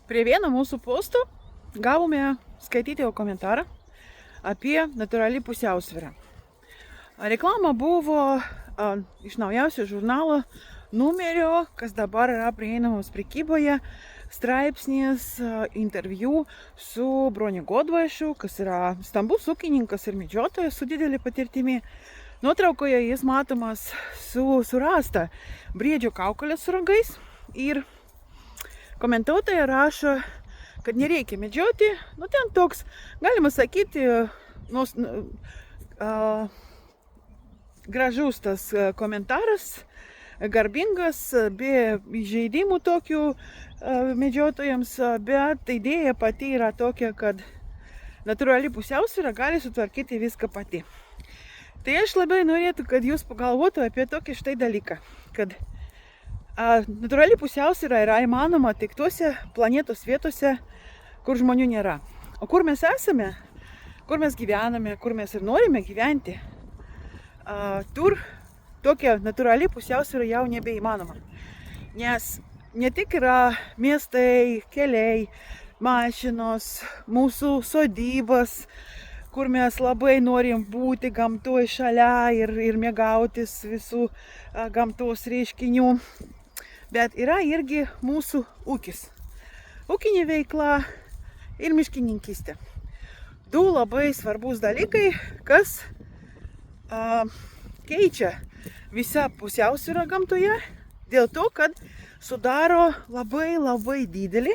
Prie vieno mūsų postų gavome skaityti komentarą apie natūrali pusiausvyrą. Reklama buvo iš naujausio žurnalo numerio, kas dabar yra prieinamos prekyboje, straipsnis, interviu su Broniu Godvaišu, kas yra stambus ūkininkas ir medžiotojas su didelė patirtimi. Nuotraukoje jis matomas surasta briedžio kaukolė su ragais ir komentuotojai rašo, kad nereikia medžioti. Ten toks, galima sakyti, gražus tas komentaras, garbingas, be įžeidimų tokių medžiotojams, bet idėja pati yra tokia, kad natūrali pusiausvyra gali sutvarkyti viską pati. Tai aš labai norėtų, kad jūs pagalvotų apie tokį štai dalyką, kad natūrali pusiausvyra yra įmanoma tik tuose planetos vietose, kur žmonių nėra. O kur mes esame, kur mes gyvename, kur mes ir norime gyventi, tur tokia natūrali pusiausvyra jau nebeįmanoma. Nes ne tik yra miestai, keliai, mašinos, mūsų sodybos, kur mes labai norim būti gamtoje šalia ir mėgautis visų gamtos reiškinių. Bet yra irgi mūsų ūkis. Ūkinė veikla ir miškininkystė. Du labai svarbus dalykai, kas keičia visą pusiausvyrą gamtoje dėl to, kad sudaro labai didelį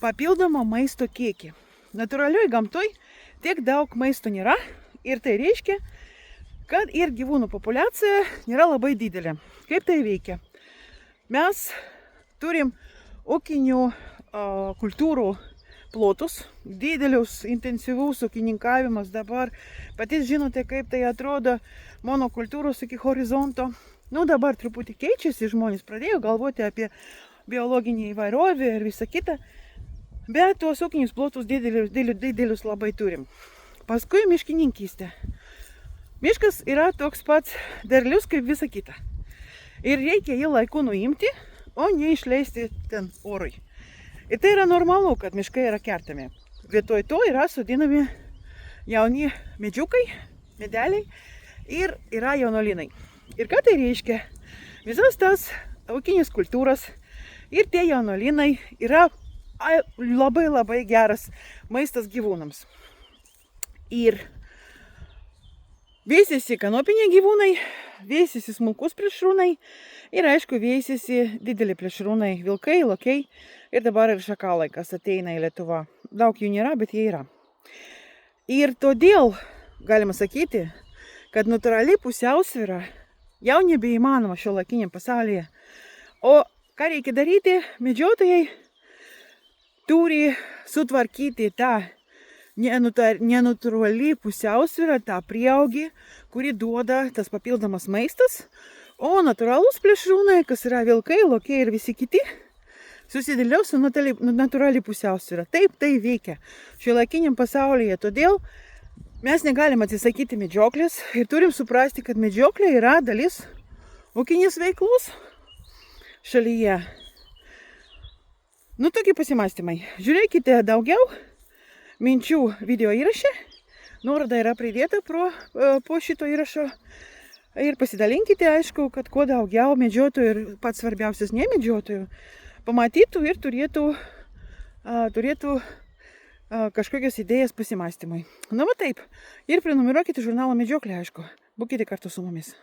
papildomą maisto kiekį. Natūralioj gamtoj tiek daug maisto nėra ir tai reiškia, kad ir gyvūnų populiacija nėra labai didelė. Kaip tai veikia? Mes turim ūkinių kultūrų plotus, didelius, intensyvus ūkininkavimas dabar. Patys žinote, kaip tai atrodo, monokultūros iki horizonto. Dabar truputį keičiasi, žmonės pradėjo galvoti apie biologinį įvairovę ir visą kitą. Bet tuos ūkinius plotus didelius labai turim. Paskui miškininkystė. Miškas yra toks pats derlius kaip visa kita. Ir reikia jį laiku nuimti, o ne išleisti ten orui. Ir tai yra normalu, kad miškai yra kertami. Vietoj to yra sodinami jauni medžiukai, medeliai ir yra jaunuolynai. Ir ką tai reiškia? Visas tas ūkinės kultūros ir tie jaunuolynai yra labai geras maistas gyvūnams. Ir veisiasi kanopiniai gyvūnai, veisiasi smulkus plėšrūnai ir aišku veisiasi dideli plėšrūnai, vilkai, lokiai ir dabar ir šakalai, kas ateina į Lietuvą. Daug jų nėra, bet jie yra. Ir todėl galima sakyti, kad natūrali pusiausvyra jau nebeįmanoma šiuolaikiniam pasaulyje. O ką reikia daryti? Medžiotojai turi sutvarkyti tą nenatūrali pusiausvyrą, tą prieaugį, kurį duoda tas papildomas maistas, o natūralūs plėšrūnai, kas yra vilkai, lokiai ir visi kiti, susidėlios su natūrali pusiausvyra. Taip tai veikia šiuolaikiniam pasaulyje, todėl mes negalim atsisakyti medžioklės ir turim suprasti, kad medžioklė yra dalis ūkinės veiklos šalyje. Tokie pasimąstymai. Žiūrėkite daugiau minčių video įraše. Nuoroda yra pridėta po šito įrašo. Ir pasidalinkite, aišku, kad kuo daugiau medžiotojų ir pats svarbiausias nemedžiotojų pamatytų ir turėtų kažkokias idėjas pasimąstymui. Va taip. Ir prenumeruokite žurnalą Medžioklė, aišku. Būkite kartu su mumis.